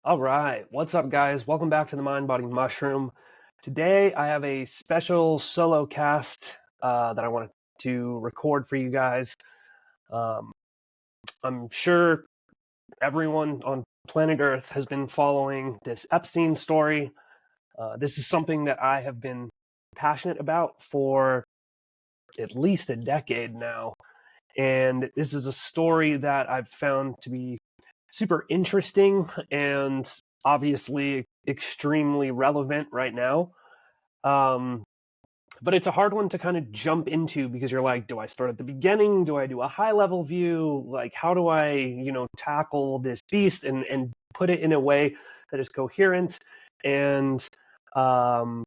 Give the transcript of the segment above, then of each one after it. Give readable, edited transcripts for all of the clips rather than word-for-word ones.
All right, what's up, guys? Welcome back to the Mind Body Mushroom. Today, I have a special solo cast that I wanted to record for you guys. Um, I'm sure everyone on planet Earth has been following this Epstein story. This is something that I have been passionate about for at least a decade now. And this is a story that I've found to be super interesting and obviously extremely relevant right now. Um, but it's a hard one to kind of jump into because you're like, do I start at the beginning? Do I do a high level view? Like, how do I, tackle this beast and put it in a way that is coherent and um,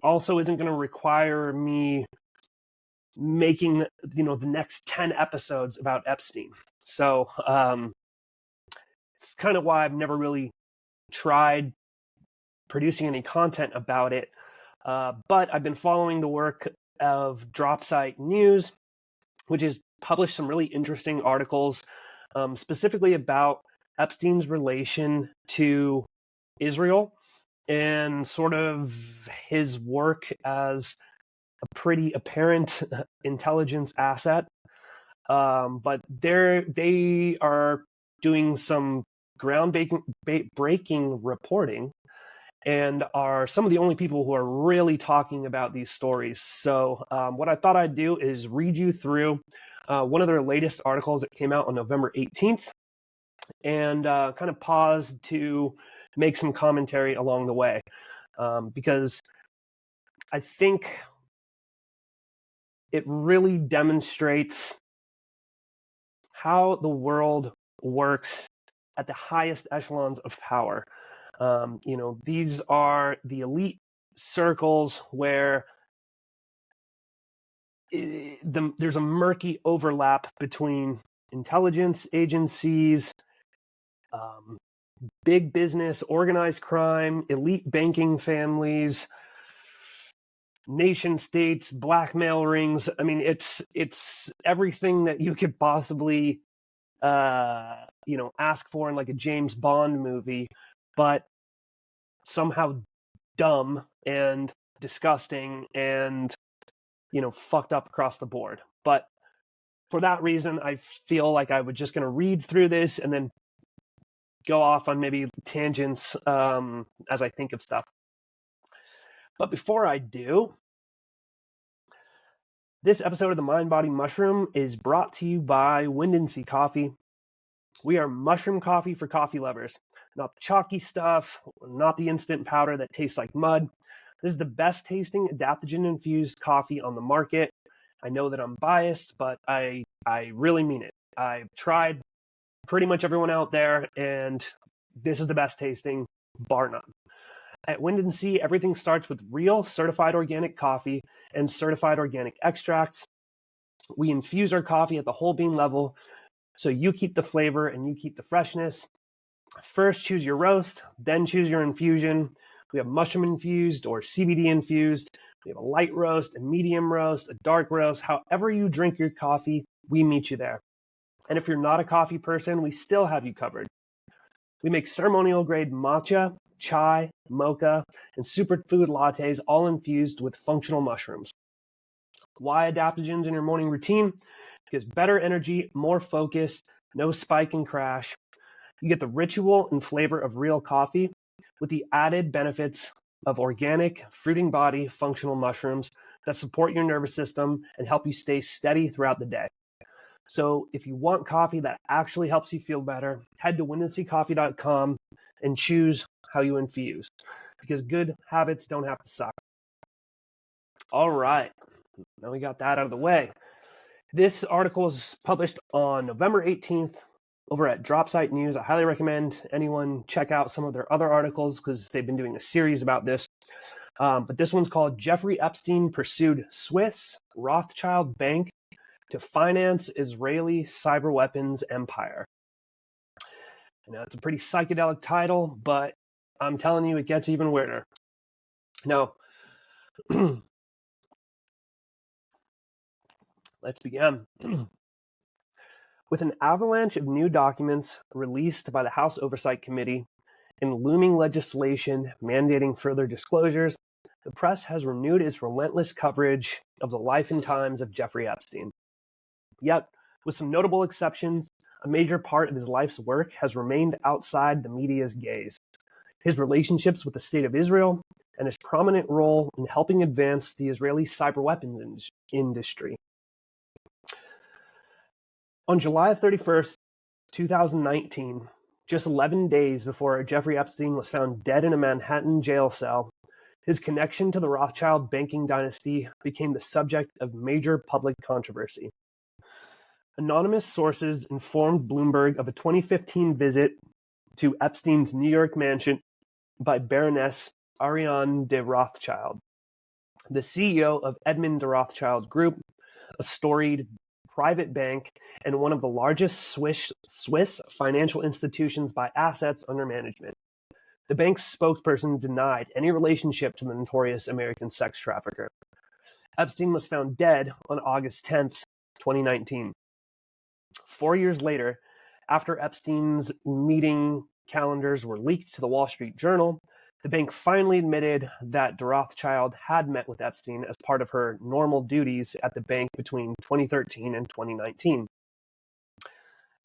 also isn't going to require me making, the next 10 episodes about Epstein. So it's kind of why I've never really tried producing any content about it. But I've been following the work of Dropsite News, which has published some really interesting articles, specifically about Epstein's relation to Israel and sort of his work as a pretty apparent intelligence asset. But they are doing some breaking reporting and are some of the only people who are really talking about these stories. So what I thought I'd do is read you through one of their latest articles that came out on November 18th and kind of pause to make some commentary along the way, because I think it really demonstrates how the world works at the highest echelons of power. These are the elite circles where there's a murky overlap between intelligence agencies, um, big business, organized crime, elite banking families, nation states, blackmail rings. I mean, it's everything that you could possibly ask for in like a James Bond movie, but somehow dumb and disgusting and fucked up across the board. But for that reason, I feel like I was just going to read through this and then go off on maybe tangents as I think of stuff. But before I do, this episode of the Mind Body Mushroom is brought to you by Wind and Sea Coffee. We are mushroom coffee for coffee lovers, not the chalky stuff, not the instant powder that tastes like mud. This is the best tasting adaptogen infused coffee on the market. I know that I'm biased, but I really mean it. I've tried pretty much everyone out there, and this is the best tasting, bar none. At Wind and Sea, everything starts with real certified organic coffee and certified organic extracts. We infuse our coffee at the whole bean level, so you keep the flavor and you keep the freshness. First, choose your roast, then choose your infusion. We have mushroom infused or CBD infused. We have a light roast, a medium roast, a dark roast. However you drink your coffee, we meet you there. And if you're not a coffee person, we still have you covered. We make ceremonial grade matcha, chai, mocha, and superfood lattes, all infused with functional mushrooms. Why adaptogens in your morning routine? Because better energy, more focus, no spike and crash. You get the ritual and flavor of real coffee with the added benefits of organic, fruiting body, functional mushrooms that support your nervous system and help you stay steady throughout the day. So if you want coffee that actually helps you feel better, head to windandseacoffee.com and choose how you infuse, because good habits don't have to suck. All right, now we got that out of the way. This article was published on November 18th over at Dropsite News. I highly recommend anyone check out some of their other articles because they've been doing a series about this. But this one's called Jeffrey Epstein Pursued Swiss Rothschild Bank to Finance Israeli Cyber Weapons Empire. Now, it's a pretty psychedelic title, but I'm telling you, it gets even weirder. Now, let's begin. With an avalanche of new documents released by the House Oversight Committee and looming legislation mandating further disclosures, the press has renewed its relentless coverage of the life and times of Jeffrey Epstein. Yet, with some notable exceptions, a major part of his life's work has remained outside the media's gaze. His relationships with the State of Israel and his prominent role in helping advance the Israeli cyber weapons industry. On July 31st, 2019, just 11 days before Jeffrey Epstein was found dead in a Manhattan jail cell, his connection to the Rothschild banking dynasty became the subject of major public controversy. Anonymous sources informed Bloomberg of a 2015 visit to Epstein's New York mansion by Baroness Ariane de Rothschild, the CEO of Edmund de Rothschild Group, a storied private bank and one of the largest Swiss financial institutions by assets under management. The bank's spokesperson denied any relationship to the notorious American sex trafficker. Epstein was found dead on August 10th, 2019. 4 years later, after Epstein's meeting calendars were leaked to the Wall Street Journal, the bank finally admitted that de Rothschild had met with Epstein as part of her normal duties at the bank between 2013 and 2019.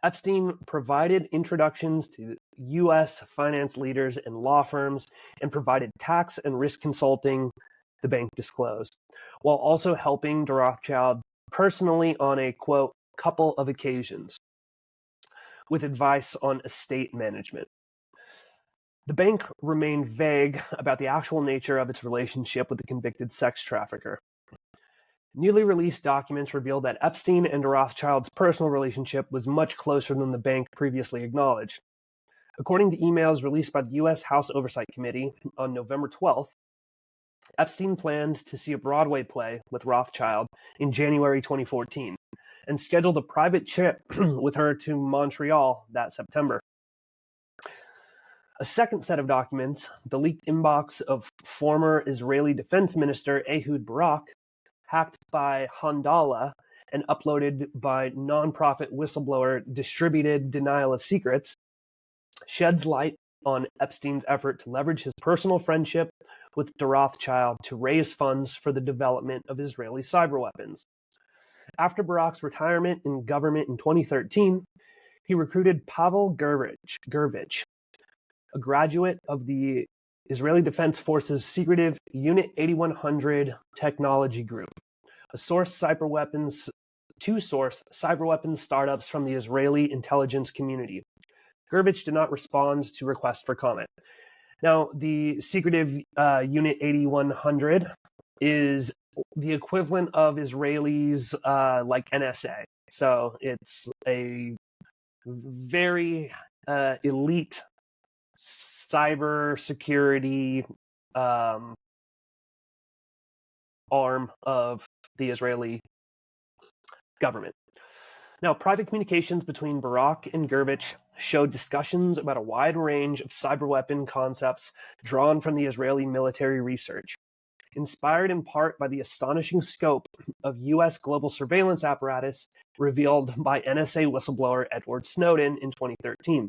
Epstein provided introductions to U.S. finance leaders and law firms and provided tax and risk consulting, the bank disclosed, while also helping de Rothschild personally on a, quote, couple of occasions with advice on estate management. The bank remained vague about the actual nature of its relationship with the convicted sex trafficker. Newly released documents revealed that Epstein and de Rothschild's personal relationship was much closer than the bank previously acknowledged. According to emails released by the U.S. House Oversight Committee on November 12th, Epstein planned to see a Broadway play with Rothschild in January 2014 and scheduled a private trip with her to Montreal that September. A second set of documents, the leaked inbox of former Israeli Defense Minister Ehud Barak, hacked by Handala and uploaded by nonprofit whistleblower Distributed Denial of Secrets, sheds light on Epstein's effort to leverage his personal friendship with de Rothschild to raise funds for the development of Israeli cyber weapons. After Barak's retirement in government in 2013, he recruited Pavel Gurvich, a graduate of the Israeli Defense Forces' secretive Unit 8100 technology group, to source cyber weapons startups from the Israeli intelligence community. Gurvich did not respond to requests for comment. Now, the secretive Unit 8100 is the equivalent of Israelis like NSA. So it's a very elite cyber security arm of the Israeli government. Now, private communications between Barak and Gurvich showed discussions about a wide range of cyber weapon concepts drawn from the Israeli military research. Inspired in part by the astonishing scope of U.S. global surveillance apparatus revealed by NSA whistleblower Edward Snowden in 2013.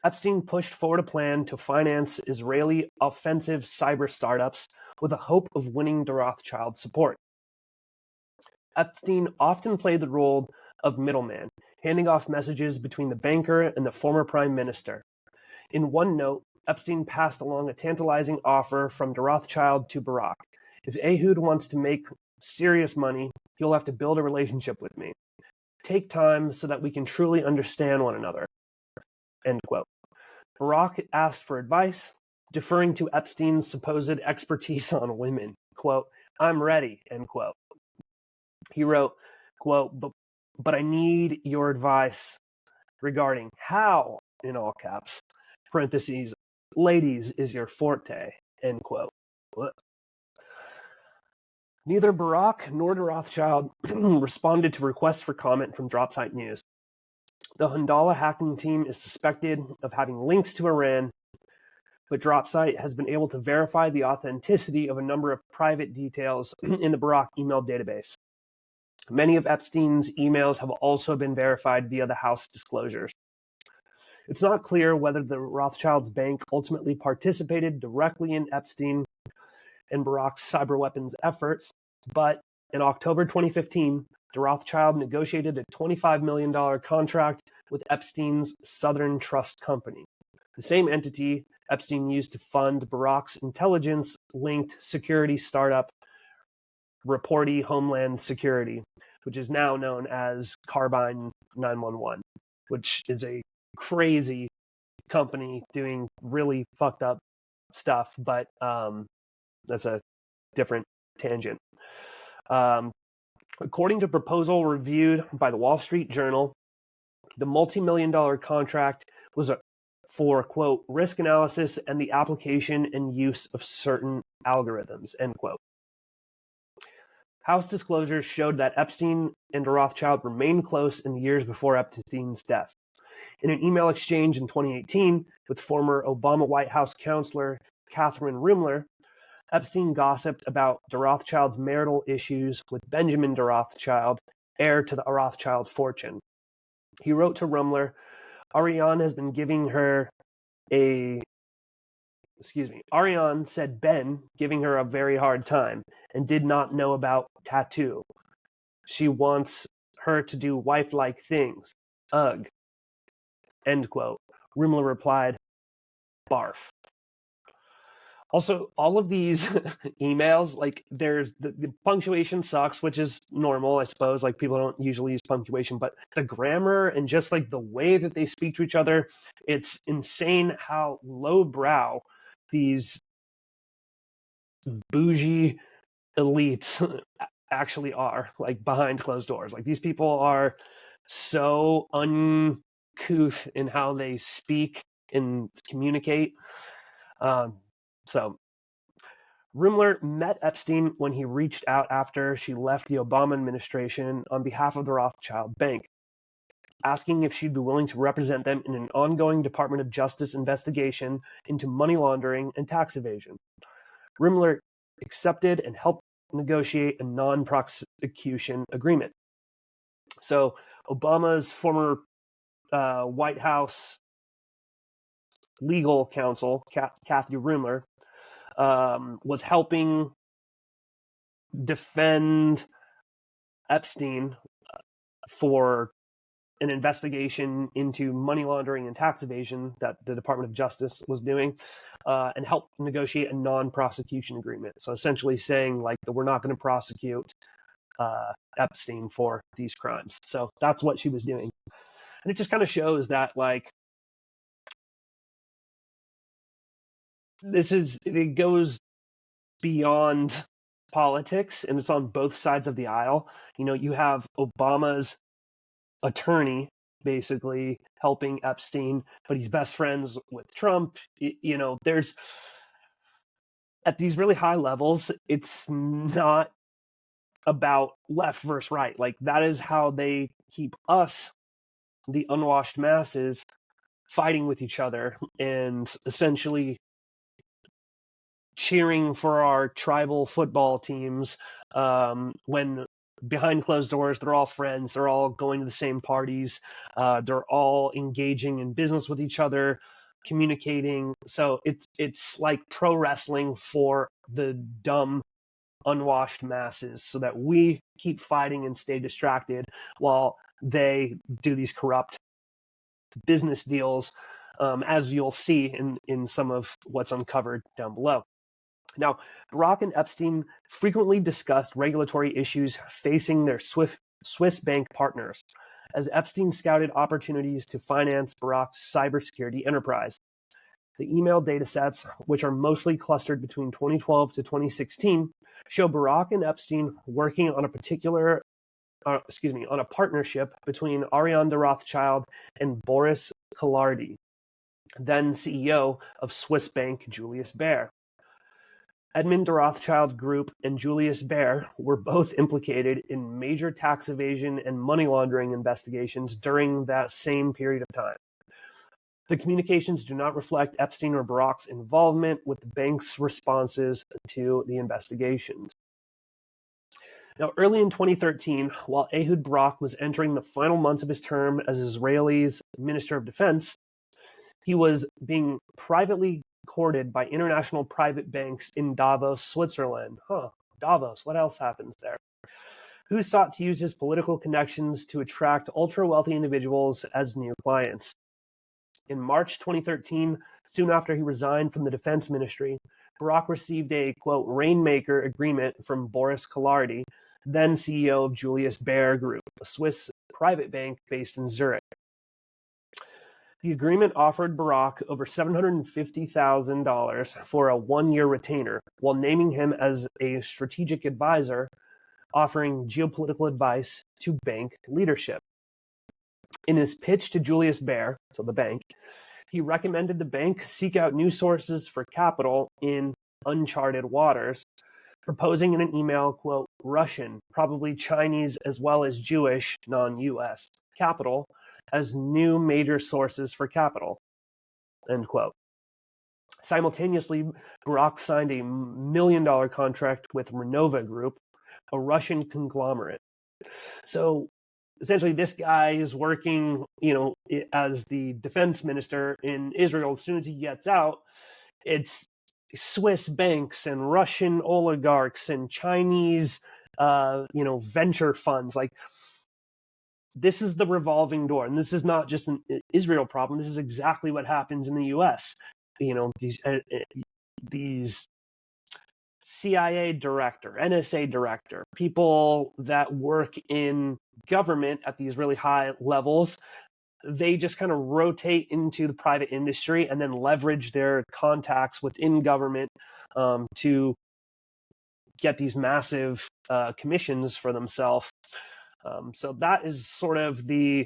Epstein pushed forward a plan to finance Israeli offensive cyber startups with a hope of winning de Rothschild's support. Epstein often played the role of middleman, handing off messages between the banker and the former prime minister. In one note, Epstein passed along a tantalizing offer from de Rothschild to Barak. If Ehud wants to make serious money, he'll have to build a relationship with me. Take time so that we can truly understand one another. End quote. Barak asked for advice, deferring to Epstein's supposed expertise on women. Quote, I'm ready, end quote. He wrote, quote, but I need your advice regarding how, in all caps, parentheses, ladies is your forte, end quote. Neither Barak nor de Rothschild responded to requests for comment from DropSite News. The Handala hacking team is suspected of having links to Iran, but DropSite has been able to verify the authenticity of a number of private details in the Barak email database. Many of Epstein's emails have also been verified via the House disclosures. It's not clear whether the Rothschilds' bank ultimately participated directly in Epstein and Barak's cyber weapons efforts, but in October 2015, de Rothschild negotiated a $25 million contract with Epstein's Southern Trust Company, the same entity Epstein used to fund Barak's intelligence-linked security startup, Reporty Homeland Security, which is now known as Carbine 911, which is a crazy company doing really fucked up stuff, but that's a different tangent. According to a proposal reviewed by the Wall Street Journal, the multi-million-dollar contract was for, quote, risk analysis and the application and use of certain algorithms, end quote. House disclosures showed that Epstein and de Rothschild remained close in the years before Epstein's death. In an email exchange in 2018 with former Obama White House counselor Catherine Ruemmler, Epstein gossiped about de Rothschild's marital issues with Benjamin de Rothschild, heir to the Rothschild fortune. He wrote to Ruemmler, Ariane said Ben giving her a very hard time and did not know about tattoo. She wants her to do wife-like things. Ugh. End quote. Ruemmler replied, barf. Also, all of these emails, like there's the punctuation sucks, which is normal, I suppose. Like people don't usually use punctuation, but the grammar and just like the way that they speak to each other, it's insane how lowbrow these bougie elites actually are, like behind closed doors. Like these people are so uncouth in how they speak and communicate. So Ruemmler met Epstein when he reached out after she left the Obama administration on behalf of the Rothschild Bank, asking if she'd be willing to represent them in an ongoing Department of Justice investigation into money laundering and tax evasion. Ruemmler accepted and helped negotiate a non-prosecution agreement. So Obama's former White House legal counsel, Kathy Ruemmler, was helping defend Epstein for an investigation into money laundering and tax evasion that the Department of Justice was doing, and help negotiate a non-prosecution agreement. So essentially saying like that we're not going to prosecute Epstein for these crimes. So that's what she was doing. And it just kind of shows that like it goes beyond politics, and it's on both sides of the aisle. You know, you have Obama's attorney basically helping Epstein, but he's best friends with Trump. You know, there's at these really high levels, it's not about left versus right. Like that is how they keep us, the unwashed masses, fighting with each other and essentially cheering for our tribal football teams when behind closed doors they're all friends, they're all going to the same parties, they're all engaging in business with each other, communicating. So it's like pro wrestling for the dumb unwashed masses so that we keep fighting and stay distracted while they do these corrupt business deals, as you'll see in some of what's uncovered down below. Now, Barak and Epstein frequently discussed regulatory issues facing their Swiss bank partners, as Epstein scouted opportunities to finance Barak's cybersecurity enterprise. The email datasets, which are mostly clustered between 2012 to 2016, show Barak and Epstein working on on a partnership between Ariane de Rothschild and Boris Collardi, then CEO of Swiss bank Julius Baer. Edmund de Rothschild Group and Julius Baer were both implicated in major tax evasion and money laundering investigations during that same period of time. The communications do not reflect Epstein or Barak's involvement with the bank's responses to the investigations. Now, early in 2013, while Ehud Barak was entering the final months of his term as Israel's Minister of Defense, He was being privately courted by international private banks in Davos, Switzerland. Davos, what else happens there? Who sought to use his political connections to attract ultra-wealthy individuals as new clients. In March 2013, soon after he resigned from the defense ministry, Barak received a, quote, rainmaker agreement from Boris Collardi, then CEO of Julius Baer Group, a Swiss private bank based in Zurich. The agreement offered Barak over $750,000 for a one-year retainer, while naming him as a strategic advisor, offering geopolitical advice to bank leadership. In his pitch to Julius Baer, so the bank, he recommended the bank seek out new sources for capital in uncharted waters, proposing in an email, quote, Russian, probably Chinese as well as Jewish, non-US, capital as new major sources for capital, end quote. Simultaneously, Barak signed a $1 million contract with Renova Group, a Russian conglomerate. So essentially, this guy is working, as the defense minister in Israel. As soon as he gets out, it's Swiss banks and Russian oligarchs and Chinese, venture funds. Like, this is the revolving door, and this is not just an Israel problem. This is exactly what happens in the U.S. These CIA director, NSA director, people that work in government at these really high levels, they just kind of rotate into the private industry and then leverage their contacts within government to get these massive commissions for themselves. So that is sort of the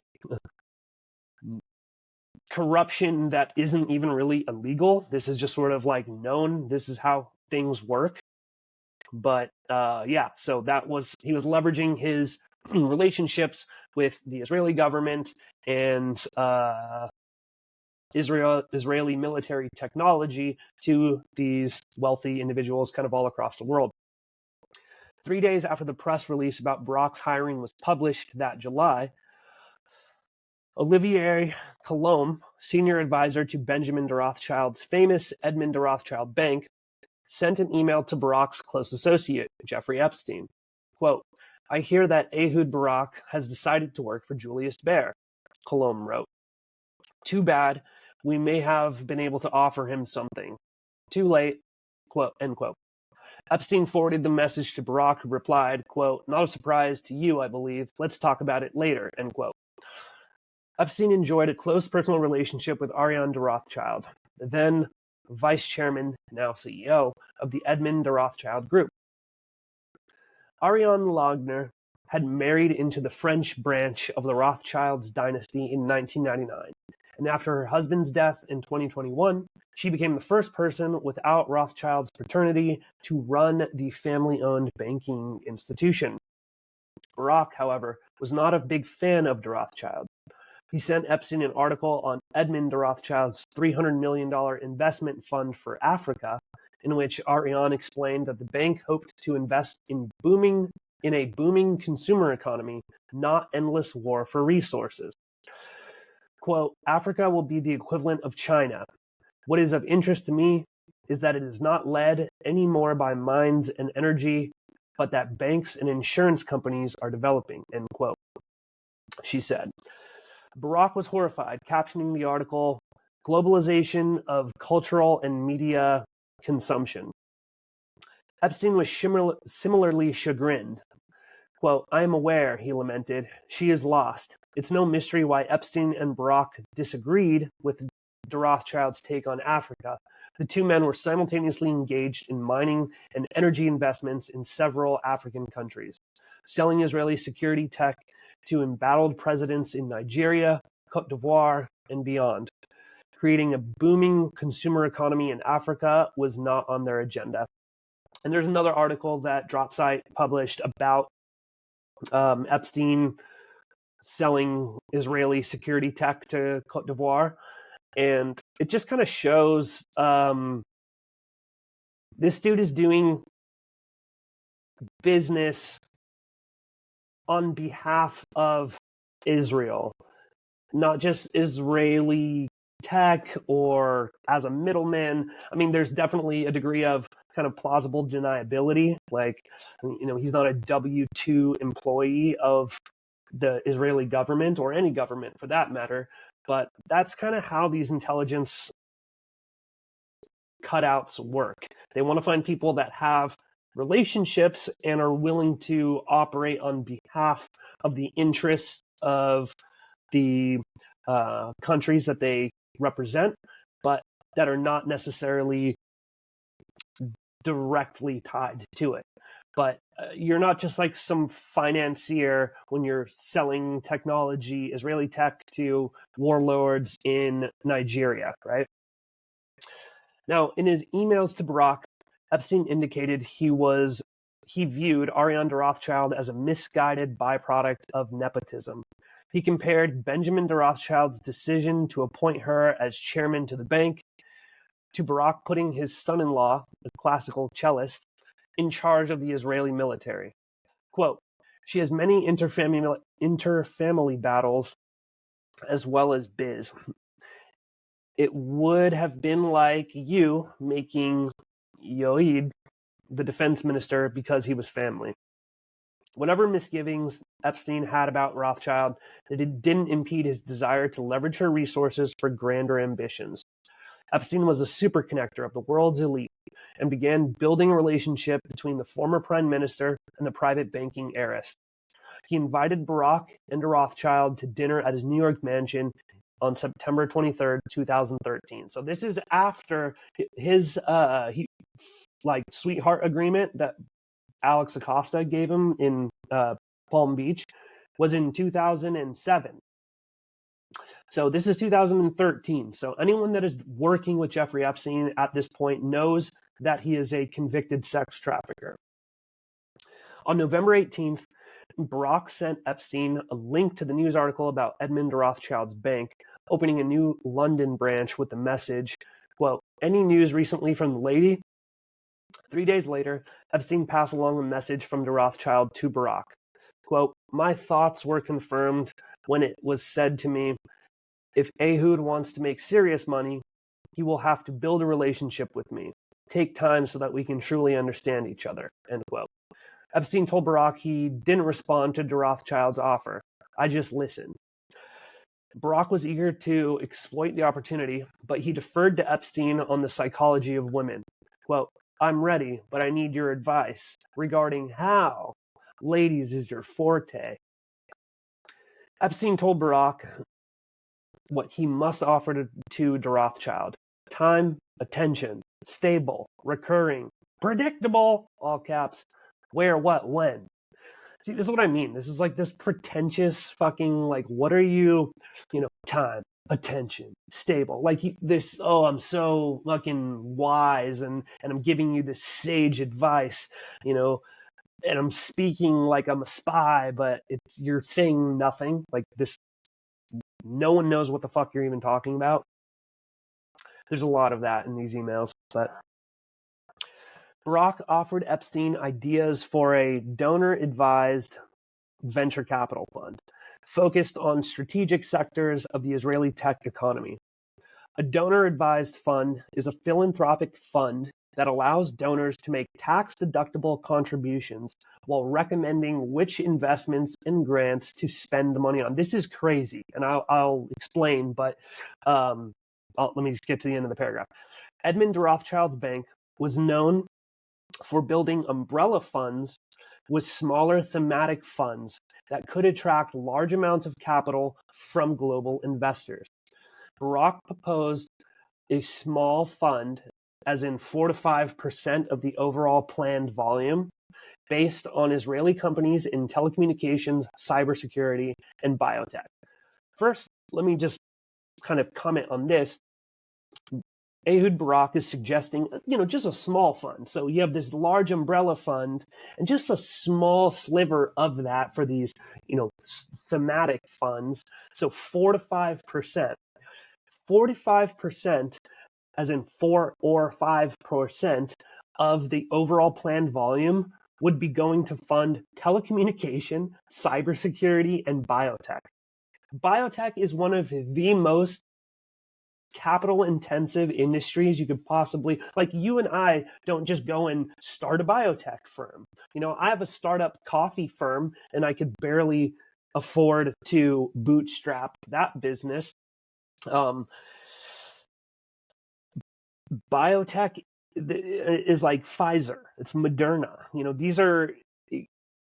corruption that isn't even really illegal. This is just sort of like known. This is how things work. But so he was leveraging his relationships with the Israeli government and Israeli military technology to these wealthy individuals kind of all across the world. 3 days after the press release about Barak's hiring was published that July, Olivier Colomb, senior advisor to Benjamin de Rothschild's famous Edmond de Rothschild Bank, sent an email to Barak's close associate, Jeffrey Epstein. Quote, I hear that Ehud Barak has decided to work for Julius Baer, Colomb wrote. Too bad. We may have been able to offer him something. Too late, quote, end quote. Epstein forwarded the message to Barak, who replied, quote, not a surprise to you, I believe. Let's talk about it later, end quote. Epstein enjoyed a close personal relationship with Ariane de Rothschild, the then vice chairman, now CEO, of the Edmond de Rothschild Group. Ariane Lagner had married into the French branch of the Rothschilds dynasty in 1999, and after her husband's death in 2021, she became the first person without Rothschild's paternity to run the family-owned banking institution. Barak, however, was not a big fan of de Rothschild. He sent Epstein an article on Edmond de Rothschild's $300 million investment fund for Africa, in which Ariane explained that the bank hoped to invest in a booming consumer economy, not endless war for resources. Quote, Africa will be the equivalent of China. What is of interest to me is that it is not led anymore by minds and energy, but that banks and insurance companies are developing, end quote, she said. Barak was horrified, captioning the article, Globalization of Cultural and Media Consumption. Epstein was similarly chagrined. Quote, I am aware, he lamented, she is lost. It's no mystery why Epstein and Barak disagreed with de Rothschild's take on Africa. The two men were simultaneously engaged in mining and energy investments in several African countries, selling Israeli security tech to embattled presidents in Nigeria, Cote d'Ivoire, and beyond. Creating a booming consumer economy in Africa was not on their agenda. And there's another article that DropSite published about Epstein selling Israeli security tech to Cote d'Ivoire. And it just kind of shows this dude is doing business on behalf of Israel, not just Israeli tech or as a middleman. I mean, there's definitely a degree of kind of plausible deniability. Like, he's not a W-2 employee of the Israeli government or any government for that matter. But that's kind of how these intelligence cutouts work. They want to find people that have relationships and are willing to operate on behalf of the interests of the countries that they represent, but that are not necessarily directly tied to it. But you're not just like some financier when you're selling technology, Israeli tech, to warlords in Nigeria, right? Now, in his emails to Barak, Epstein indicated he viewed Ariane de Rothschild as a misguided byproduct of nepotism. He compared Benjamin de Rothschild's decision to appoint her as chairman to the bank to Barak putting his son-in-law, a classical cellist, in charge of the Israeli military. Quote, "She has many interfamily battles as well as biz. It would have been like you making Ehud the defense minister because he was family." Whatever misgivings Epstein had about Rothschild, it didn't impede his desire to leverage her resources for grander ambitions. Epstein was a super connector of the world's elite and began building a relationship between the former prime minister and the private banking heiress. He invited Barak and de Rothschild to dinner at his New York mansion on September 23rd, 2013. So this is after his sweetheart agreement that Alex Acosta gave him in Palm Beach was in 2007. So this is 2013. So anyone that is working with Jeffrey Epstein at this point knows that he is a convicted sex trafficker. On November 18th, Barak sent Epstein a link to the news article about Edmund de Rothschild's bank opening a new London branch with the message, quote, "Any news recently from the lady?" 3 days later, Epstein passed along a message from de Rothschild to Barak. Quote, "My thoughts were confirmed when it was said to me, if Ehud wants to make serious money, he will have to build a relationship with me. Take time so that we can truly understand each other," end quote. Epstein told Barak he didn't respond to de Rothschild's offer. "I just listened." Barak was eager to exploit the opportunity, but he deferred to Epstein on the psychology of women. Quote, "I'm ready, but I need your advice regarding how ladies is your forte." Epstein told Barak what he must offer to de Rothschild: time, attention, stable, recurring, predictable, all caps, where, what, when. See, this is what I mean. This is like this pretentious fucking, like, what are you, time, attention, stable. Like this, oh, I'm so fucking wise and I'm giving you this sage advice, and I'm speaking like I'm a spy, but you're saying nothing. Like this, no one knows what the fuck you're even talking about. There's a lot of that in these emails, but Barak offered Epstein ideas for a donor-advised venture capital fund focused on strategic sectors of the Israeli tech economy. A donor-advised fund is a philanthropic fund that allows donors to make tax-deductible contributions while recommending which investments and grants to spend the money on. This is crazy, and I'll explain, but let me just get to the end of the paragraph. Edmund de Rothschild's bank was known for building umbrella funds with smaller thematic funds that could attract large amounts of capital from global investors. Barak proposed a small fund, as in 4 to 5% of the overall planned volume, based on Israeli companies in telecommunications, cybersecurity, and biotech. First, let me just kind of comment on this. Ehud Barak is suggesting, just a small fund. So you have this large umbrella fund and just a small sliver of that for these, thematic funds. So 4 to 5%. 45%, as in 4 or 5% of the overall planned volume would be going to fund telecommunication, cybersecurity, and biotech. Biotech is one of the most capital intensive industries you could possibly, like, you and I don't just go and start a biotech firm. I have a startup coffee firm and I could barely afford to bootstrap that business. Biotech is like Pfizer, it's Moderna. These are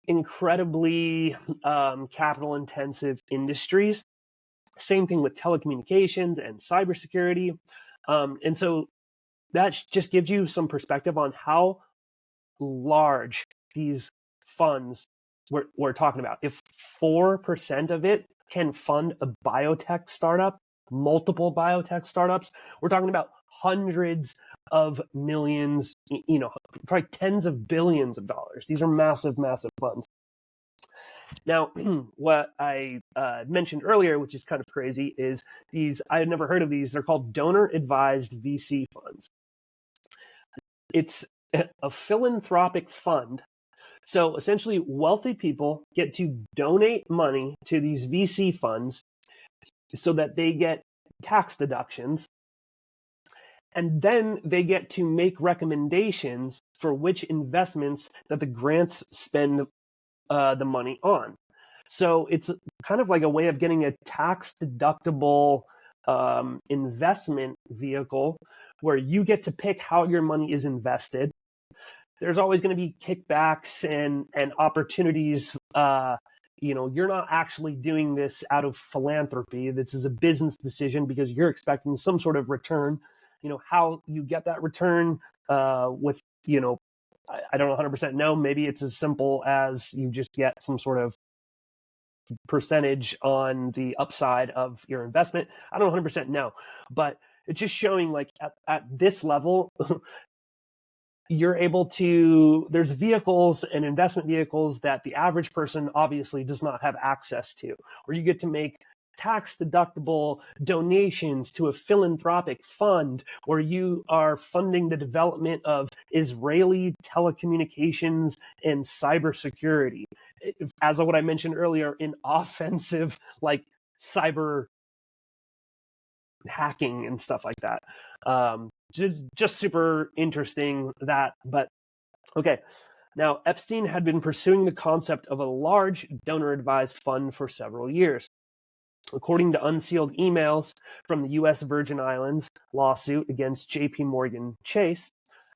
incredibly capital intensive industries. Same thing with telecommunications and cybersecurity. And so that just gives you some perspective on how large these funds we're talking about. If 4% of it can fund a biotech startup, multiple biotech startups, we're talking about hundreds of millions, probably tens of billions of dollars. These are massive, massive funds. Now, what I mentioned earlier, which is kind of crazy, is I had never heard of these. They're called donor-advised VC funds. It's a philanthropic fund. So essentially, wealthy people get to donate money to these VC funds so that they get tax deductions. And then they get to make recommendations for which investments that the grants spend the money on. So it's kind of like a way of getting a tax deductible investment vehicle where you get to pick how your money is invested. There's always going to be kickbacks and opportunities. You're not actually doing this out of philanthropy. This is a business decision because you're expecting some sort of return. How you get that return with, I don't 100% know. Maybe it's as simple as you just get some sort of percentage on the upside of your investment. I don't 100% know, but it's just showing like at this level, you're able to, there's vehicles and investment vehicles that the average person obviously does not have access to, where you get to make tax deductible donations to a philanthropic fund where you are funding the development of Israeli telecommunications and cybersecurity. As of what I mentioned earlier, in offensive, like cyber hacking and stuff like that. Just super interesting that, but okay. Now, Epstein had been pursuing the concept of a large donor-advised fund for several years. According to unsealed emails from the U.S. Virgin Islands lawsuit against J.P. Morgan Chase,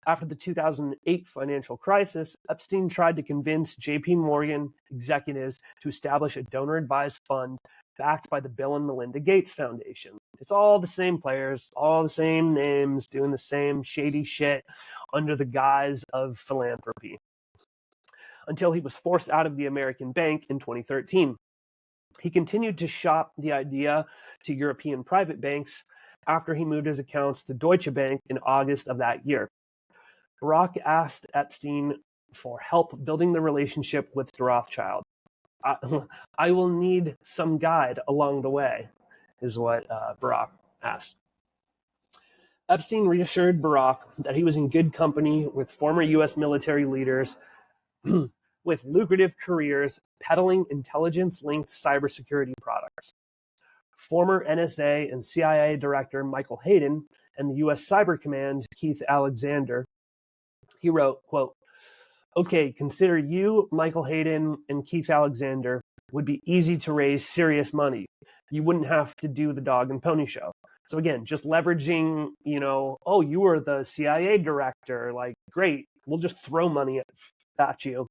after the 2008 financial crisis, Epstein tried to convince J.P. Morgan executives to establish a donor-advised fund backed by the Bill and Melinda Gates Foundation. It's all the same players, all the same names, doing the same shady shit under the guise of philanthropy. Until he was forced out of the American Bank in 2013. He continued to shop the idea to European private banks after he moved his accounts to Deutsche Bank in August of that year. Barak asked Epstein for help building the relationship with de Rothschild. I will need some guide along the way, is what Barak asked. Epstein reassured Barak that he was in good company with former U.S. military leaders with lucrative careers peddling intelligence-linked cybersecurity products. Former NSA and CIA Director Michael Hayden and the U.S. Cyber Command Keith Alexander, he wrote, quote, "Okay, consider you, Michael Hayden, and Keith Alexander would be easy to raise serious money. You wouldn't have to do the dog and pony show." So again, just leveraging, oh, you were the CIA director, like, great, we'll just throw money at you.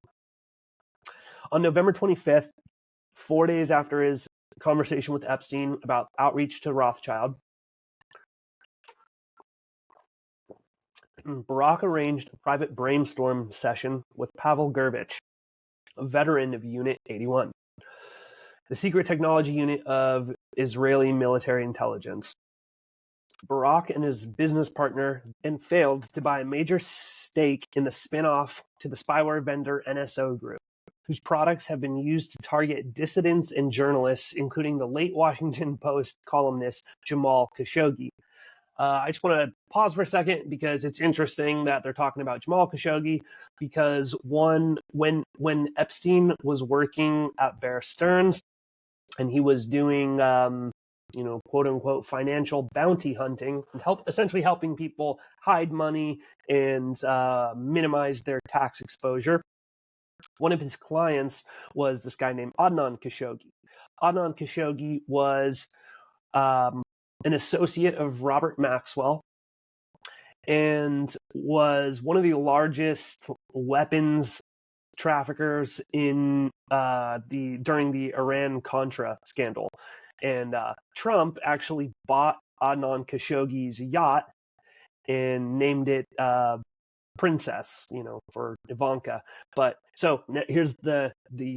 On November 25th, 4 days after his conversation with Epstein about outreach to Rothschild, Barak arranged a private brainstorm session with Pavel Gurvich, a veteran of Unit 81, the secret technology unit of Israeli military intelligence. Barak and his business partner then failed to buy a major stake in the spin-off to the spyware vendor NSO Group, whose products have been used to target dissidents and journalists, including the late Washington Post columnist Jamal Khashoggi. I just want to pause for a second because it's interesting that they're talking about Jamal Khashoggi because when Epstein was working at Bear Stearns and he was doing quote unquote financial bounty hunting, and essentially helping people hide money and minimize their tax exposure. One of his clients was this guy named Adnan Khashoggi. Adnan Khashoggi was an associate of Robert Maxwell and was one of the largest weapons traffickers in during the Iran Contra scandal. And Trump actually bought Adnan Khashoggi's yacht and named it Princess, for Ivanka. But so here's the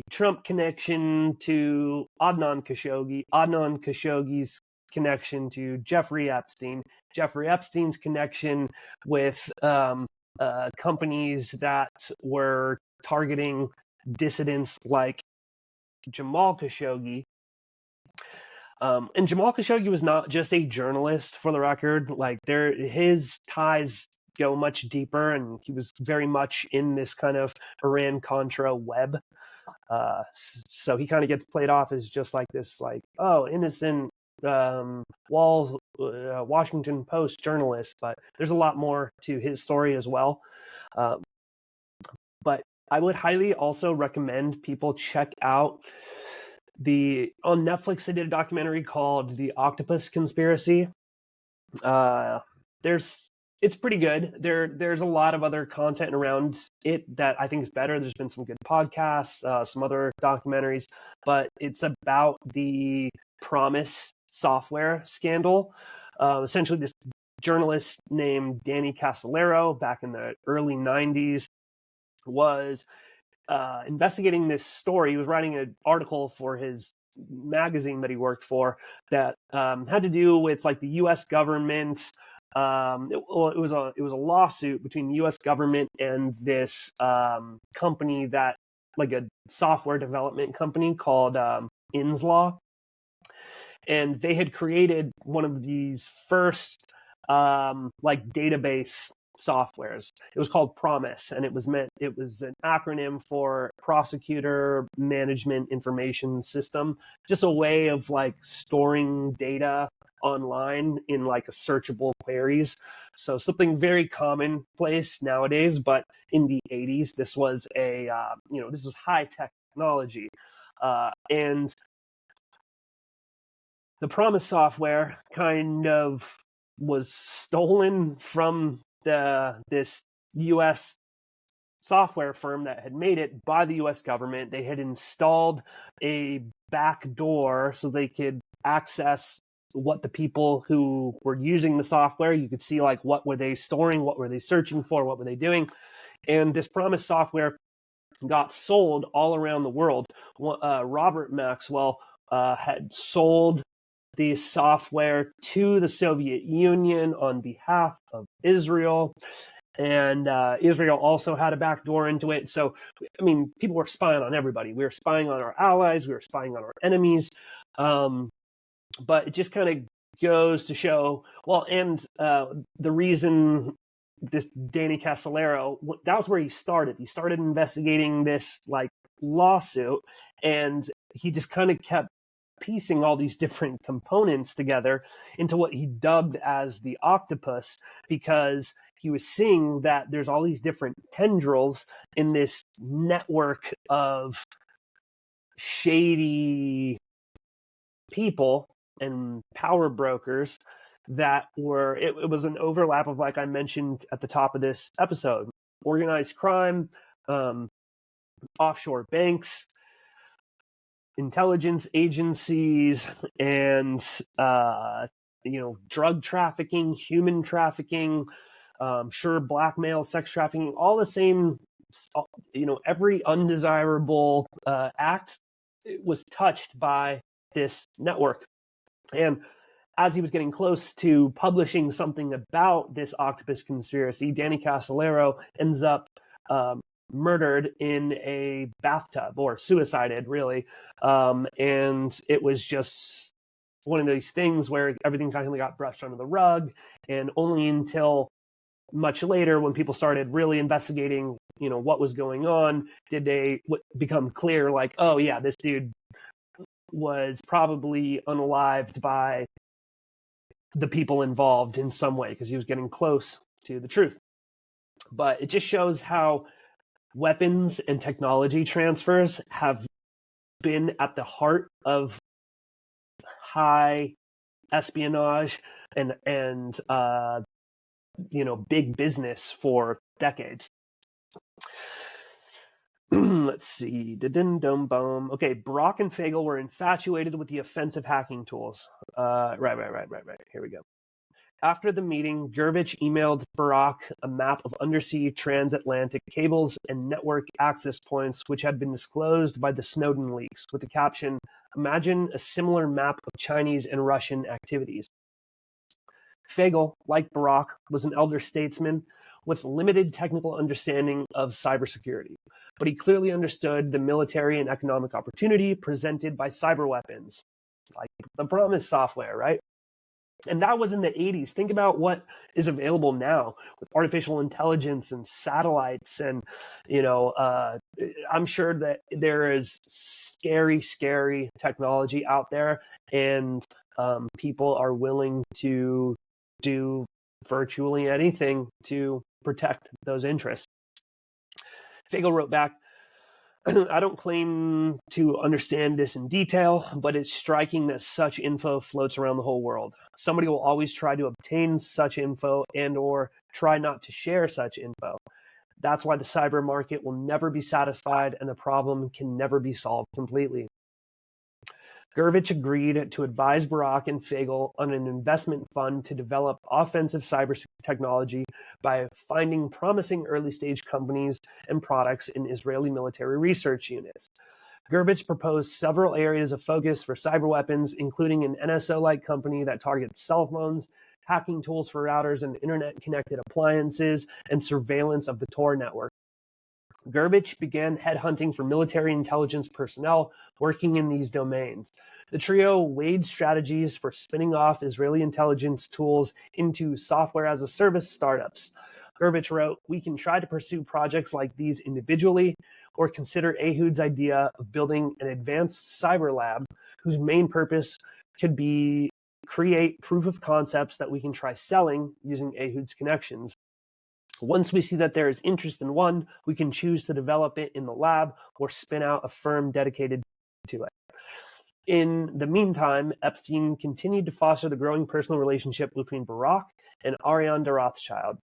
Trump connection to Adnan Khashoggi, Adnan Khashoggi's connection to Jeffrey Epstein, Jeffrey Epstein's connection with companies that were targeting dissidents like Jamal Khashoggi. And Jamal Khashoggi was not just a journalist, for the record. Like, his ties go much deeper, and he was very much in this kind of Iran-Contra web. So he kind of gets played off as just like this, like, innocent Washington Post journalist, but there's a lot more to his story as well. But I would highly also recommend people check out on Netflix. They did a documentary called The Octopus Conspiracy. It's pretty good. There's a lot of other content around it that I think is better. There's been some good podcasts, some other documentaries, but it's about the Promise software scandal. Essentially, this journalist named Danny Casolaro back in the early 90s was investigating this story. He was writing an article for his magazine that he worked for that had to do with like the U.S. government. It was a lawsuit between the U.S. government and this company, that like a software development company called Inslaw, and they had created one of these first like database softwares. It was called Promise, and it was an acronym for Prosecutor Management Information System, just a way of like storing data online in like a searchable queries. So something very commonplace nowadays, but in the 80s, this was this was high technology, and the Promise software kind of was stolen from this U.S. software firm that had made it by the U.S. government. They had installed a back door so they could access what the people who were using the software, you could see like what were they storing, what were they searching for, what were they doing. And this Promise software got sold all around the world. Robert Maxwell had sold the software to the Soviet Union on behalf of Israel. And Israel also had a backdoor into it. So, I mean, people were spying on everybody. We were spying on our allies. We were spying on our enemies. But it just kind of goes to show, well, and the reason this Danny Casolaro, that was where he started. He started investigating this like lawsuit, and he just kind of kept piecing all these different components together into what he dubbed as the octopus, because he was seeing that there's all these different tendrils in this network of shady people and power brokers that were, it was an overlap of, like I mentioned at the top of this episode, organized crime, offshore banks, intelligence agencies, and drug trafficking, human trafficking, blackmail, sex trafficking, all the same. Every undesirable act was touched by this network. And as he was getting close to publishing something about this octopus conspiracy, Danny Casolaro ends up murdered in a bathtub, or suicided, really. And it was just one of these things where everything kind of got brushed under the rug, and only until much later, when people started really investigating, what was going on, did they become clear, like, oh yeah, this dude was probably unalived by the people involved in some way because he was getting close to the truth. But it just shows how weapons and technology transfers have been at the heart of high espionage and big business for decades. Let's see. Okay, Barak and Fagel were infatuated with the offensive hacking tools. Right. Here we go. After the meeting, Gurvich emailed Barak a map of undersea transatlantic cables and network access points which had been disclosed by the Snowden leaks, with the caption, "Imagine a similar map of Chinese and Russian activities." Fagel, like Barak, was an elder statesman with limited technical understanding of cybersecurity, but he clearly understood the military and economic opportunity presented by cyber weapons, like the Promise software, right? And that was in the 80s. Think about what is available now with artificial intelligence and satellites. And, I'm sure that there is scary technology out there, and people are willing to do virtually anything to protect those interests. Fagel wrote back, "I don't claim to understand this in detail, but it's striking that such info floats around the whole world. Somebody will always try to obtain such info and or try not to share such info. That's why the cyber market will never be satisfied and the problem can never be solved completely." Gurvich agreed to advise Barak and Fagel on an investment fund to develop offensive cyber technology by finding promising early-stage companies and products in Israeli military research units. Gurvich proposed several areas of focus for cyber weapons, including an NSO-like company that targets cell phones, hacking tools for routers and internet-connected appliances, and surveillance of the Tor network. Gurvich began headhunting for military intelligence personnel working in these domains. The trio weighed strategies for spinning off Israeli intelligence tools into software-as-a-service startups. Gurvich wrote, "We can try to pursue projects like these individually, or consider Ehud's idea of building an advanced cyber lab whose main purpose could be create proof of concepts that we can try selling using Ehud's connections. Once we see that there is interest in one, we can choose to develop it in the lab or spin out a firm dedicated to it." In the meantime, Epstein continued to foster the growing personal relationship between Barak and Ariane de Rothschild.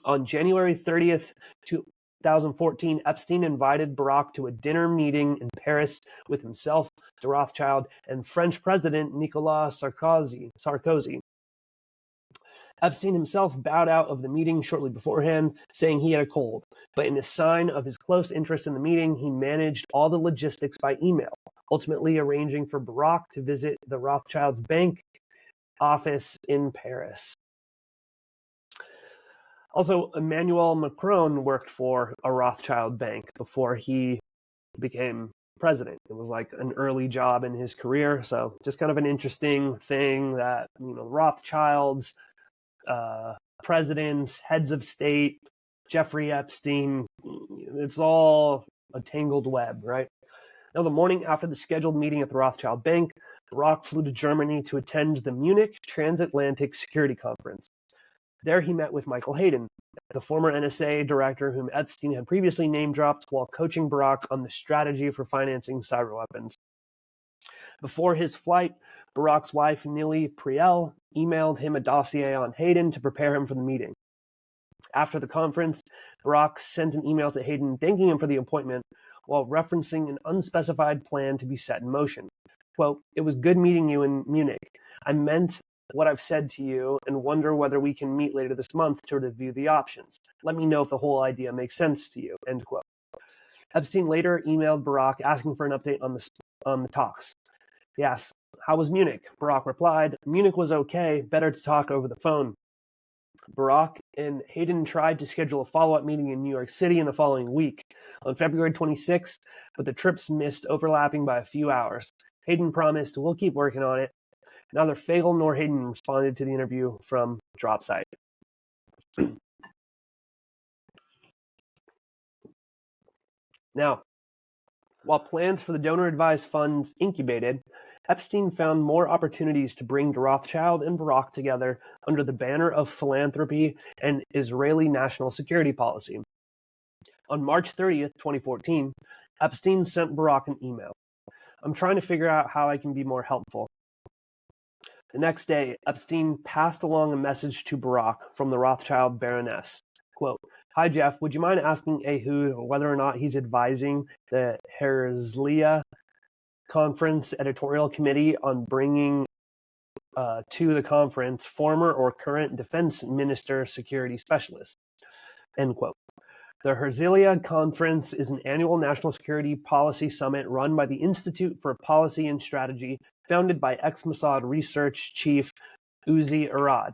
On January 30th, 2014, Epstein invited Barak to a dinner meeting in Paris with himself, de Rothschild, and French President Nicolas Sarkozy. Epstein himself bowed out of the meeting shortly beforehand, saying he had a cold. But in a sign of his close interest in the meeting, he managed all the logistics by email, ultimately arranging for Barak to visit the Rothschild's bank office in Paris. Also, Emmanuel Macron worked for a Rothschild bank before he became president. It was like an early job in his career. So just kind of an interesting thing that, Rothschilds, presidents, heads of state, Jeffrey Epstein, it's all a tangled web, right? Now, the morning after the scheduled meeting at the Rothschild Bank, Barak flew to Germany to attend the Munich Transatlantic Security Conference. There he met with Michael Hayden, the former NSA director whom Epstein had previously name-dropped while coaching Barak on the strategy for financing cyber weapons. Before his flight, Barak's wife, Nili Priel, emailed him a dossier on Hayden to prepare him for the meeting. After the conference, Barak sent an email to Hayden thanking him for the appointment while referencing an unspecified plan to be set in motion. Quote, "It was good meeting you in Munich. I meant what I've said to you and wonder whether we can meet later this month to review the options. Let me know if the whole idea makes sense to you." End quote. Epstein later emailed Barak asking for an update on the talks. He asked, "How was Munich?" Barak replied, "Munich was okay, better to talk over the phone." Barak and Hayden tried to schedule a follow-up meeting in New York City in the following week, on February 26th, but the trips missed overlapping by a few hours. Hayden promised, "We'll keep working on it." Neither Fagel nor Hayden responded to the interview from DropSite. Now, While plans for the donor-advised funds incubated, Epstein found more opportunities to bring de Rothschild and Barak together under the banner of philanthropy and Israeli national security policy. On March 30th, 2014, Epstein sent Barak an email. "I'm trying to figure out how I can be more helpful." The next day, Epstein passed along a message to Barak from the Rothschild Baroness. Quote, "Hi, Jeff. Would you mind asking Ehud whether or not he's advising the Herzliya Conference editorial committee on bringing to the conference former or current defense minister security specialists?" End quote. The Herzliya Conference is an annual national security policy summit run by the Institute for Policy and Strategy, founded by ex-Mossad research chief Uzi Arad.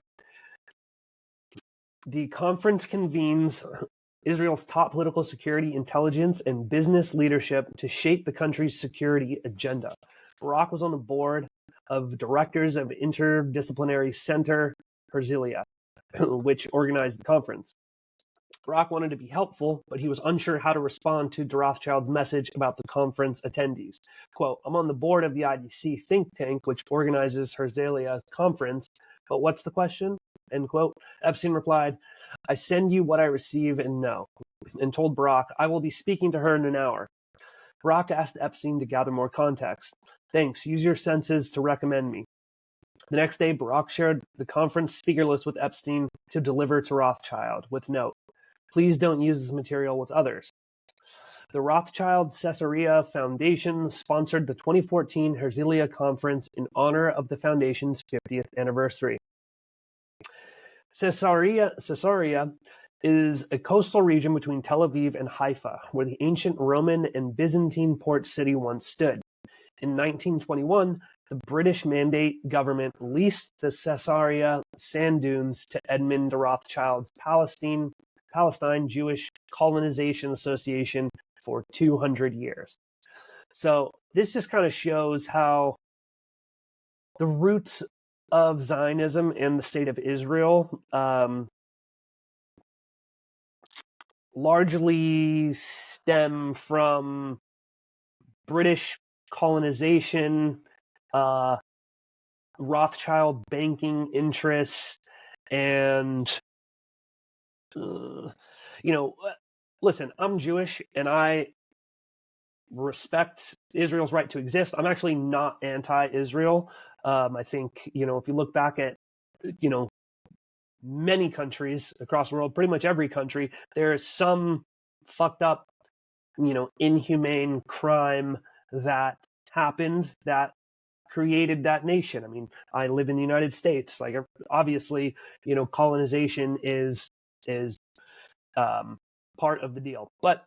The conference convenes Israel's top political security, intelligence, and business leadership to shape the country's security agenda. Barak was on the board of directors of Interdisciplinary Center Herzliya, which organized the conference. Barak wanted to be helpful, but he was unsure how to respond to de Rothschild's message about the conference attendees. Quote, "I'm on the board of the IDC think tank, which organizes Herzliya's conference, but what's the question?" End quote. Epstein replied, "I send you what I receive and know," and told Barak, "I will be speaking to her in an hour." Barak asked Epstein to gather more context. "Thanks, use your senses to recommend me." The next day, Barak shared the conference speaker list with Epstein to deliver to Rothschild, with note, "Please don't use this material with others." The Rothschild Caesarea Foundation sponsored the 2014 Herzliya Conference in honor of the foundation's 50th anniversary. Caesarea is a coastal region between Tel Aviv and Haifa, where the ancient Roman and Byzantine port city once stood. In 1921, the British Mandate government leased the Caesarea sand dunes to Edmund de Rothschild's Palestine Jewish Colonization Association for 200 years. So this just kind of shows how the roots of Zionism and the state of Israel largely stem from British colonization, Rothschild banking interests, and listen, I'm Jewish and I respect Israel's right to exist. I'm actually not anti-Israel. I think, if you look back at, many countries across the world, pretty much every country, there is some fucked up, inhumane crime that happened that created that nation. I mean, I live in the United States. Like, obviously, colonization is part of the deal. But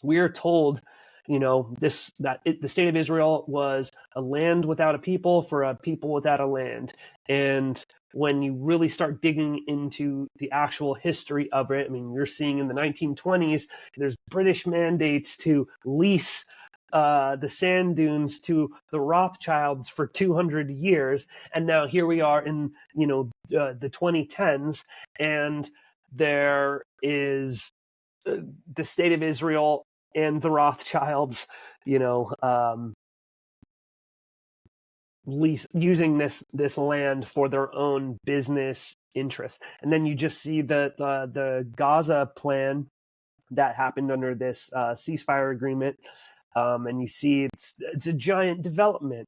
we're told, the state of Israel was a land without a people for a people without a land. And when you really start digging into the actual history of it, I mean, you're seeing in the 1920s, there's British mandates to lease the sand dunes to the Rothschilds for 200 years. And now here we are in, the 2010s, and there is the state of Israel and the Rothschilds, using this land for their own business interests. And then you just see the Gaza plan that happened under this ceasefire agreement, and you see it's a giant development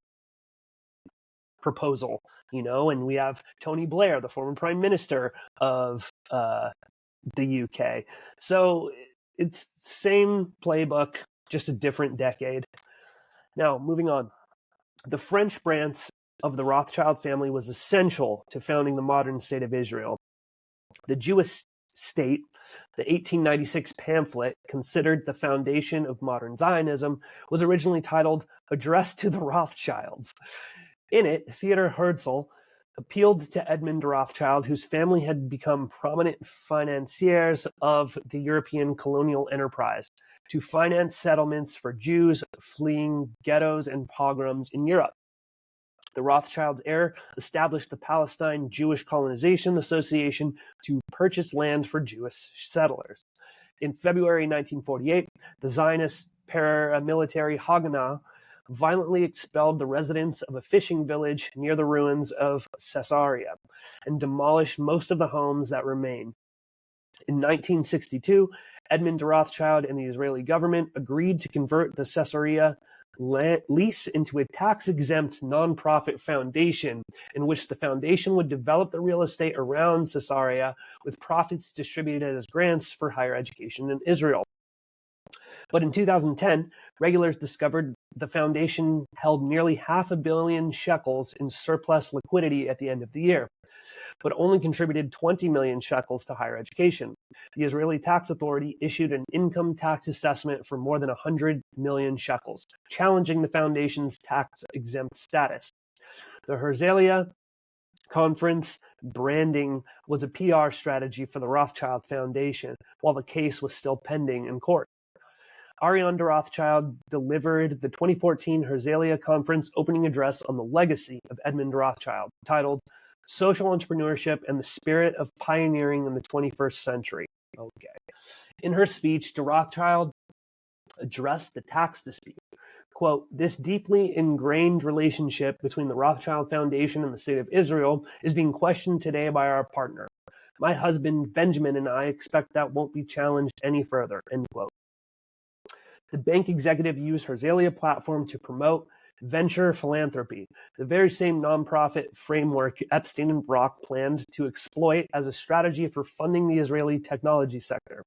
proposal, and we have Tony Blair, the former prime minister of the UK. So it's same playbook, just a different decade. Now, moving on. The French branch of the Rothschild family was essential to founding the modern state of Israel. The Jewish state, the 1896 pamphlet considered the foundation of modern Zionism, was originally titled Address to the Rothschilds. In it, Theodor Herzl appealed to Edmund de Rothschild, whose family had become prominent financiers of the European colonial enterprise, to finance settlements for Jews fleeing ghettos and pogroms in Europe. The Rothschild's heir established the Palestine Jewish Colonization Association to purchase land for Jewish settlers. In February 1948, the Zionists paramilitary Haganah violently expelled the residents of a fishing village near the ruins of Caesarea and demolished most of the homes that remained. In 1962, Ehud de Rothschild and the Israeli government agreed to convert the Caesarea lease into a tax-exempt nonprofit foundation in which the foundation would develop the real estate around Caesarea with profits distributed as grants for higher education in Israel. But in 2010, regulators discovered the foundation held nearly $500 million shekels in surplus liquidity at the end of the year, but only contributed 20 million shekels to higher education. The Israeli tax authority issued an income tax assessment for more than 100 million shekels, challenging the foundation's tax-exempt status. The Herzliya Conference branding was a PR strategy for the Rothschild Foundation, while the case was still pending in court. Ariane de Rothschild delivered the 2014 Herzliya Conference opening address on the legacy of Ehud de Rothschild, titled Social Entrepreneurship and the Spirit of Pioneering in the 21st Century. Okay. In her speech, de Rothschild addressed the tax dispute. Quote, this deeply ingrained relationship between the Rothschild Foundation and the State of Israel is being questioned today by our partner. My husband, Benjamin, and I expect that won't be challenged any further, end quote. The bank executive used Herzliya platform to promote venture philanthropy, the very same nonprofit framework Epstein and Barak planned to exploit as a strategy for funding the Israeli technology sector.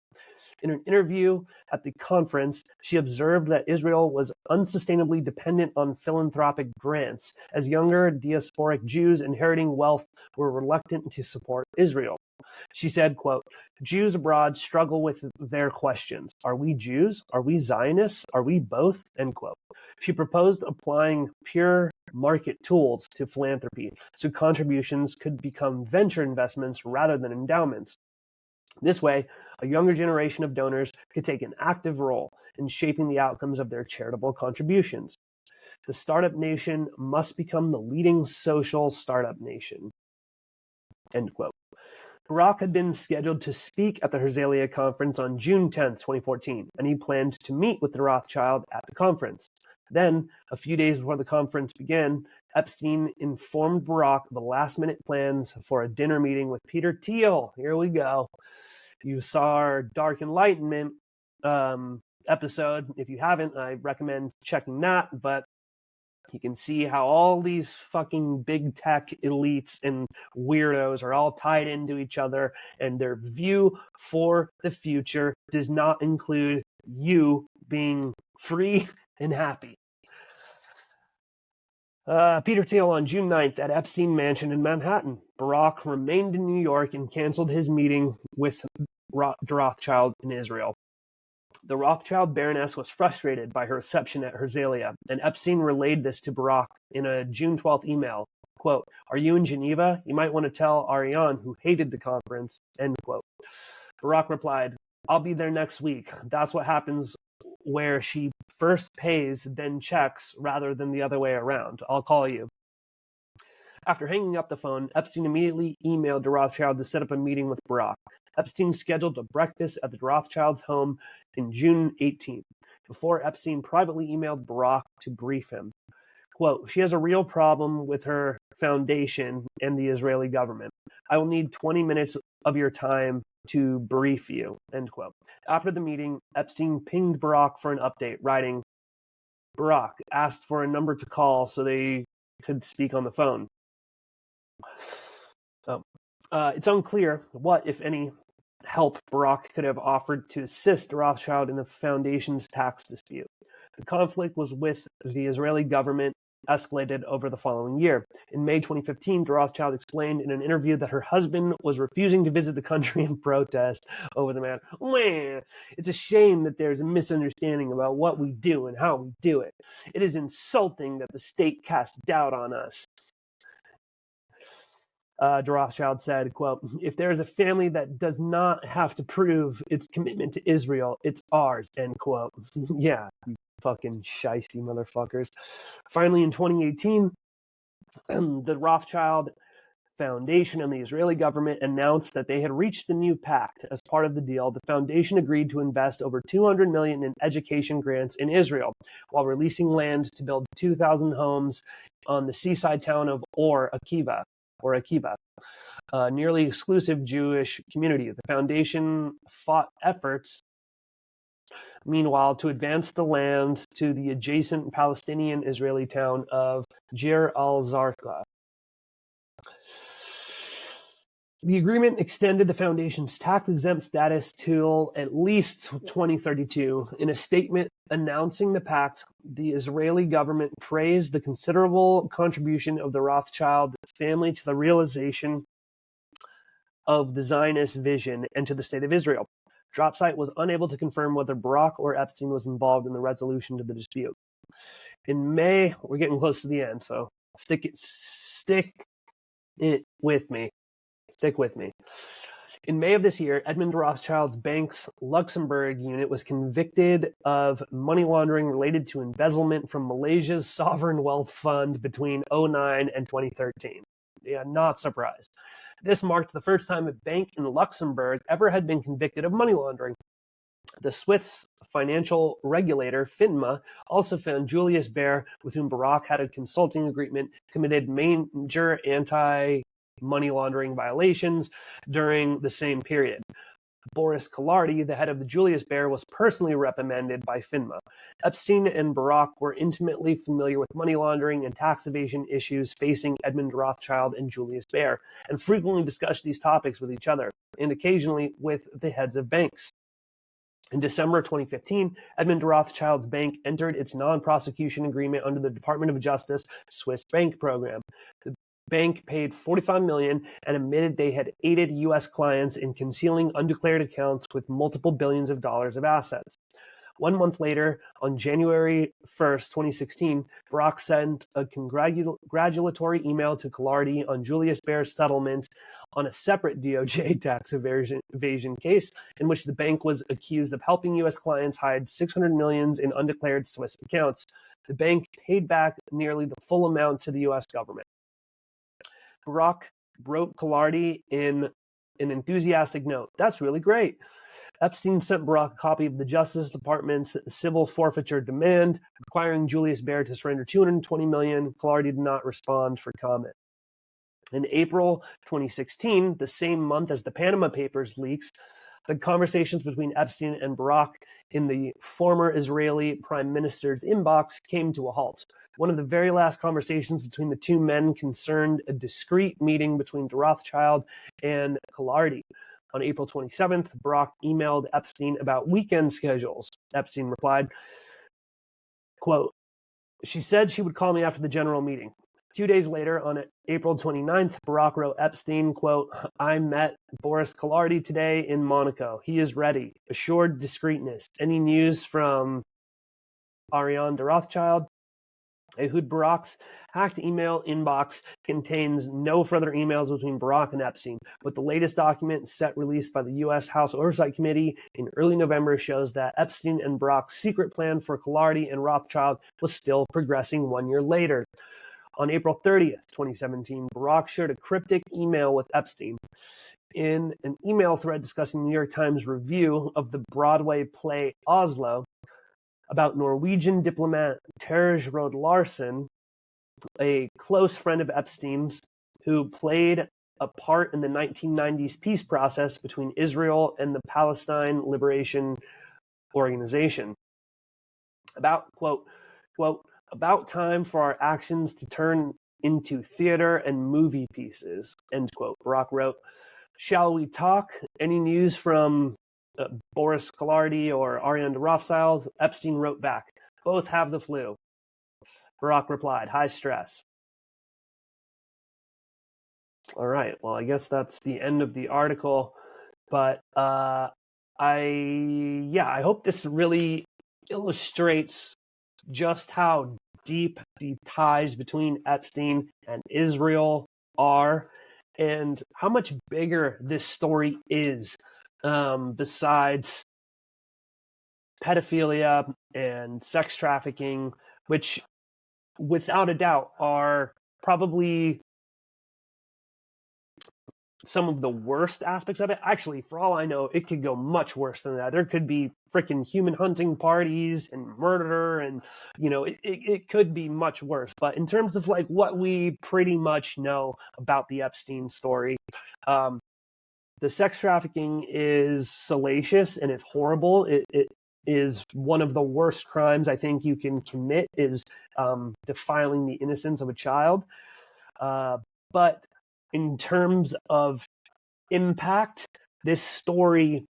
In an interview at the conference, she observed that Israel was unsustainably dependent on philanthropic grants, as younger diasporic Jews inheriting wealth were reluctant to support Israel. She said, quote, Jews abroad struggle with their questions. Are we Jews? Are we Zionists? Are we both? End quote. She proposed applying pure market tools to philanthropy so contributions could become venture investments rather than endowments. This way, a younger generation of donors could take an active role in shaping the outcomes of their charitable contributions. The startup nation must become the leading social startup nation. End quote. Barak had been scheduled to speak at the Herzliya conference on June 10, 2014, and he planned to meet with the Rothschild at the conference. Then, a few days before the conference began, Epstein informed Barak of the last-minute plans for a dinner meeting with Peter Thiel. Here we go. You saw our Dark Enlightenment episode. If you haven't, I recommend checking that, but you can see how all these fucking big tech elites and weirdos are all tied into each other, and their view for the future does not include you being free and happy. Peter Thiel on June 9th at Epstein Mansion in Manhattan. Barak remained in New York and canceled his meeting with Rothschild in Israel. The Rothschild Baroness was frustrated by her reception at Herzliya, and Epstein relayed this to Barak in a June 12th email. Quote, are you in Geneva? You might want to tell Ariane, who hated the conference, end quote. Barak replied, I'll be there next week. That's what happens where she first pays, then checks, rather than the other way around. I'll call you. After hanging up the phone, Epstein immediately emailed de Rothschild to set up a meeting with Barak. Epstein scheduled a breakfast at the Rothschild's home in June 18th, before Epstein privately emailed Barak to brief him. Quote, she has a real problem with her foundation and the Israeli government. I will need 20 minutes of your time to brief you, end quote. After the meeting, Epstein pinged Barak for an update, writing, Barak asked for a number to call so they could speak on the phone. It's unclear what, if any, help Barak could have offered to assist Rothschild in the foundation's tax dispute. The conflict was with the Israeli government escalated over the following year. In May 2015, de Rothschild explained in an interview that her husband was refusing to visit the country in protest over the matter. Man, it's a shame that there's a misunderstanding about what we do and how we do it. It is insulting that the state casts doubt on us. De Rothschild said, quote, if there is a family that does not have to prove its commitment to Israel, it's ours, end quote. Yeah, you fucking shiesty motherfuckers. Finally, in 2018, the Rothschild Foundation and the Israeli government announced that they had reached a new pact. As part of the deal, the foundation agreed to invest over $200 million in education grants in Israel, while releasing land to build 2,000 homes on the seaside town of Akiva, a nearly exclusive Jewish community. The foundation fought efforts, meanwhile, to advance the land to the adjacent Palestinian-Israeli town of Jir al-Zarqa. The agreement extended the foundation's tax-exempt status till at least 2032. In a statement announcing the pact, the Israeli government praised the considerable contribution of the Rothschild family to the realization of the Zionist vision and to the state of Israel. Dropsite was unable to confirm whether Barak or Epstein was involved in the resolution to the dispute. In May, we're getting close to the end, so stick it with me. Stick with me. In May of this year, Ehud Rothschild's bank's Luxembourg unit was convicted of money laundering related to embezzlement from Malaysia's sovereign wealth fund between 2009 and 2013. Yeah, not surprised. This marked the first time a bank in Luxembourg ever had been convicted of money laundering. The Swiss financial regulator, FINMA, also found Julius Baer, with whom Barak had a consulting agreement, committed major anti-money laundering violations during the same period. Boris Kollardi, the head of the Julius Baer, was personally reprimanded by FINMA. Epstein and Barak were intimately familiar with money laundering and tax evasion issues facing Ehud Rothschild and Julius Baer, and frequently discussed these topics with each other, and occasionally with the heads of banks. In December 2015, Ehud Rothschild's bank entered its non-prosecution agreement under the Department of Justice Swiss bank program. The bank paid $45 million and admitted they had aided U.S. clients in concealing undeclared accounts with multiple billions of dollars of assets. 1 month later, on January 1st, 2016, Barak sent a congratulatory email to Kollardi on Julius Baer's settlement on a separate DOJ tax evasion case in which the bank was accused of helping U.S. clients hide $600 million in undeclared Swiss accounts. The bank paid back nearly the full amount to the U.S. government. Barak wrote Kollardi in an enthusiastic note. "That's really great." Epstein sent Barak a copy of the Justice Department's civil forfeiture demand, requiring Julius Baer to surrender $220 million. Kollardi did not respond for comment. In April 2016, the same month as the Panama Papers leaks, the conversations between Epstein and Barak in the former Israeli prime minister's inbox came to a halt. One of the very last conversations between the two men concerned a discreet meeting between Rothschild and Kollardi. On April 27th, Barak emailed Epstein about weekend schedules. Epstein replied, quote, "She said she would call me after the general meeting." 2 days later, on April 29th, Barak wrote Epstein, quote, "I met Boris Kollardi today in Monaco. He is ready. Assured discreetness. Any news from Ariane de Rothschild?" Ehud Barak's hacked email inbox contains no further emails between Barak and Epstein, but the latest document set released by the U.S. House Oversight Committee in early November shows that Epstein and Barak's secret plan for Kollardi and Rothschild was still progressing 1 year later. On April 30th, 2017, Barak shared a cryptic email with Epstein. In an email thread discussing the New York Times review of the Broadway play Oslo, about Norwegian diplomat Terje Rode-Larsen, a close friend of Epstein's, who played a part in the 1990s peace process between Israel and the Palestine Liberation Organization. About, quote, "about time for our actions to turn into theater and movie pieces," end quote. Barak wrote, "Shall we talk? Any news from Boris Kollardi or Ariane de Rothschild?" Epstein wrote back, "Both have the flu." Barak replied, "High stress." All right, well, I guess that's the end of the article, but I hope this really illustrates just how deep the ties between Epstein and Israel are, and how much bigger this story is, besides pedophilia and sex trafficking, which without a doubt are probably some of the worst aspects of it. Actually, for all I know, it could go much worse than that. There could be freaking human hunting parties and murder, and it could be much worse. But in terms of like what we pretty much know about the Epstein story, the sex trafficking is salacious and it's horrible. It is one of the worst crimes I think you can commit, is defiling the innocence of a child. But in terms of impact, this story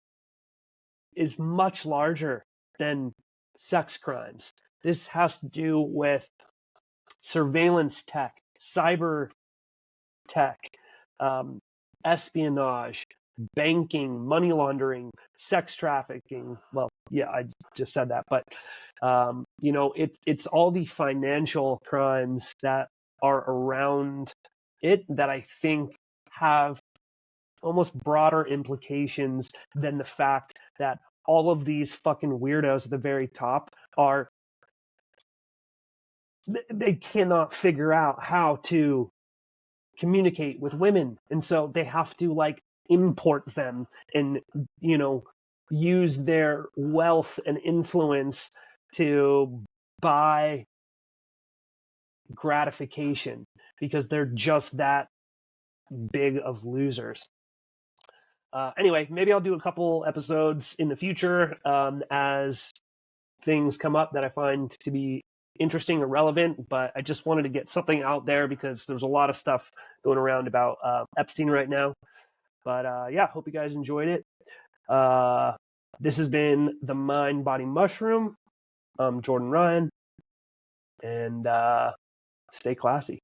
is much larger than sex crimes. This has to do with surveillance tech, cyber tech, espionage, banking, money laundering, sex trafficking. Well, yeah, I just said that, but it's all the financial crimes that are around it that I think have almost broader implications than the fact that all of these fucking weirdos at the very top they cannot figure out how to communicate with women, and so they have to like import them and use their wealth and influence to buy gratification because they're just that big of losers. Anyway, maybe I'll do a couple episodes in the future as things come up that I find to be interesting or relevant, but I just wanted to get something out there because there's a lot of stuff going around about Epstein right now. But yeah, hope you guys enjoyed it. This has been the Mind Body Mushroom. I'm Jordan Ryan, and stay classy.